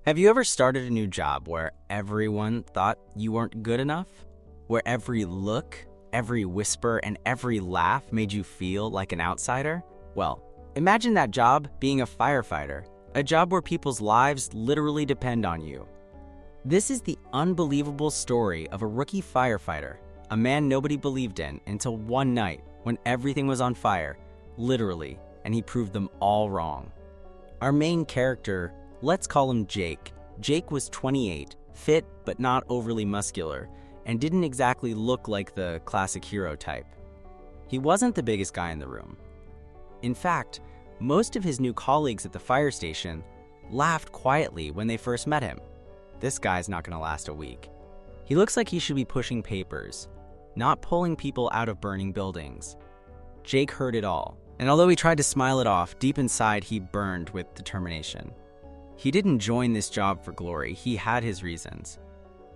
Have you ever started a new job where everyone thought you weren't good enough? Where every look, every whisper, and every laugh made you feel like an outsider? Well, imagine that job being a firefighter, a job where people's lives literally depend on you. This is the unbelievable story of a rookie firefighter, a man nobody believed in until one night when everything was on fire, literally, and he proved them all wrong. Our main character, let's call him Jake. Jake was 28, fit but not overly muscular, and didn't exactly look like the classic hero type. He wasn't the biggest guy in the room. In fact, most of his new colleagues at the fire station laughed quietly when they first met him. This guy's not gonna last a week. He looks like he should be pushing papers, not pulling people out of burning buildings. Jake heard it all, and although he tried to smile it off, deep inside he burned with determination. He didn't join this job for glory, he had his reasons.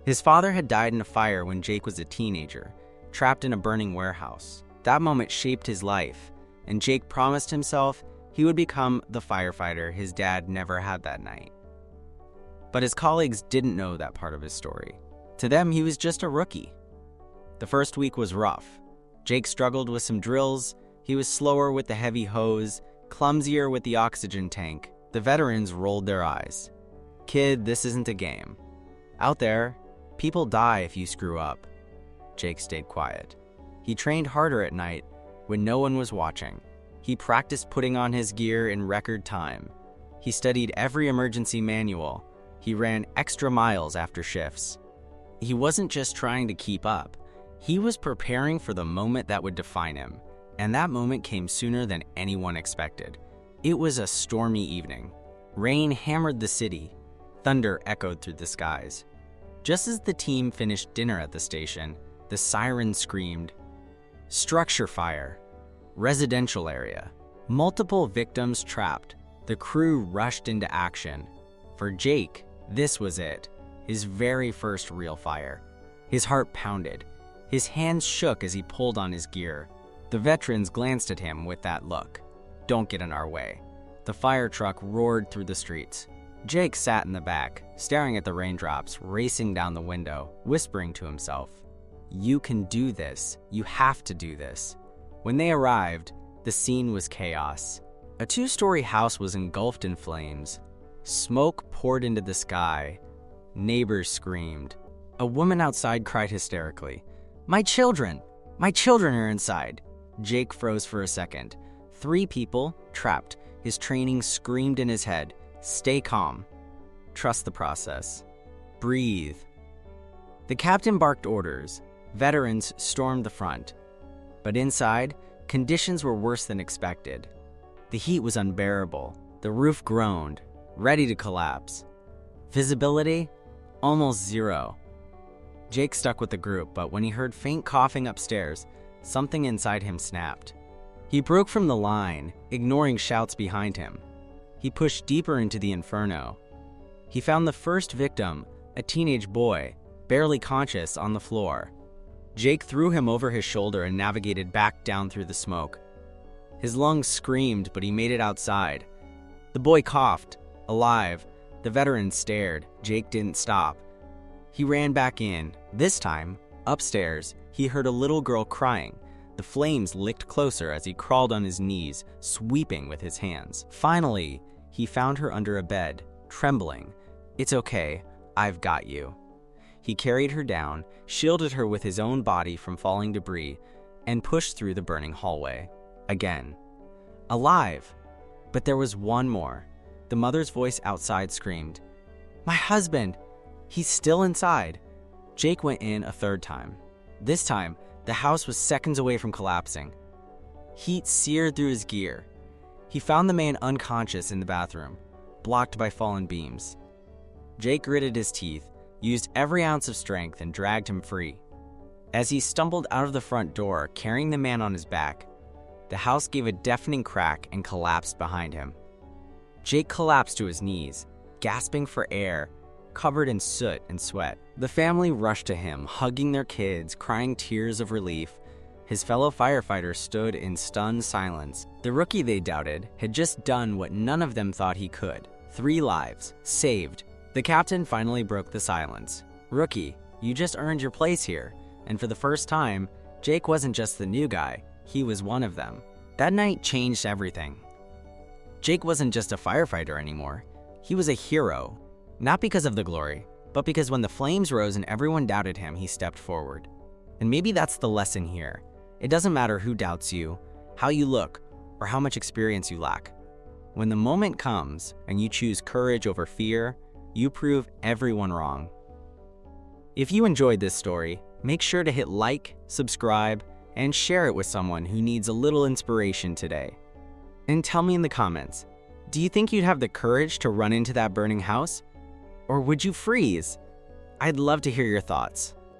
His father had died in a fire when Jake was a teenager, trapped in a burning warehouse. That moment shaped his life, and Jake promised himself he would become the firefighter his dad never had that night. But his colleagues didn't know that part of his story. To them, he was just a rookie. The first week was rough. Jake struggled with some drills, he was slower with the heavy hose, clumsier with the oxygen tank. The veterans rolled their eyes. "Kid, this isn't a game. Out there, people die if you screw up." Jake stayed quiet. He trained harder at night when no one was watching. He practiced putting on his gear in record time. He studied every emergency manual. He ran extra miles after shifts. He wasn't just trying to keep up. He was preparing for the moment that would define him, and that moment came sooner than anyone expected. It was a stormy evening. Rain hammered the city. Thunder echoed through the skies. Just as the team finished dinner at the station, the siren screamed, "Structure fire! Residential area. Multiple victims trapped." The crew rushed into action. For Jake, this was it. His very first real fire. His heart pounded. His hands shook as he pulled on his gear. The veterans glanced at him with that look. "Don't get in our way." The fire truck roared through the streets. Jake sat in the back, staring at the raindrops racing down the window, whispering to himself, "You can do this. You have to do this." When they arrived, the scene was chaos. A two-story house was engulfed in flames. Smoke poured into the sky. Neighbors screamed. A woman outside cried hysterically, "My children! My children are inside!" Jake froze for a second. 3 people, trapped. His training screamed in his head, "Stay calm. Trust the process. Breathe." The captain barked orders. Veterans stormed the front. But inside, conditions were worse than expected. The heat was unbearable. The roof groaned, ready to collapse. Visibility? Almost zero. Jake stuck with the group, but when he heard faint coughing upstairs, something inside him snapped. He broke from the line, ignoring shouts behind him. He pushed deeper into the inferno. He found the first victim, a teenage boy, barely conscious, on the floor. Jake threw him over his shoulder and navigated back down through the smoke. His lungs screamed, but he made it outside. The boy coughed, alive. The veteran stared. Jake didn't stop. He ran back in. This time, upstairs, he heard a little girl crying. The flames licked closer as he crawled on his knees, sweeping with his hands. Finally, he found her under a bed, trembling. "It's okay, I've got you." He carried her down, shielded her with his own body from falling debris, and pushed through the burning hallway. Again. Alive! But there was one more. The mother's voice outside screamed, "My husband! He's still inside." Jake went in a third time. This time, the house was seconds away from collapsing. Heat seared through his gear. He found the man unconscious in the bathroom, blocked by fallen beams. Jake gritted his teeth, used every ounce of strength, and dragged him free. As he stumbled out of the front door, carrying the man on his back, the house gave a deafening crack and collapsed behind him. Jake collapsed to his knees, gasping for air, covered in soot and sweat. The family rushed to him, hugging their kids, crying tears of relief. His fellow firefighters stood in stunned silence. The rookie they doubted had just done what none of them thought he could. 3 lives saved, The captain finally broke the silence. "Rookie, you just earned your place here." And for the first time, Jake wasn't just the new guy, he was one of them. That night changed everything. Jake wasn't just a firefighter anymore. He was a hero. Not because of the glory, but because when the flames rose and everyone doubted him, he stepped forward. And maybe that's the lesson here. It doesn't matter who doubts you, how you look, or how much experience you lack. When the moment comes and you choose courage over fear, you prove everyone wrong. If you enjoyed this story, make sure to hit like, subscribe, and share it with someone who needs a little inspiration today. And tell me in the comments, do you think you'd have the courage to run into that burning house? Or would you freeze? I'd love to hear your thoughts.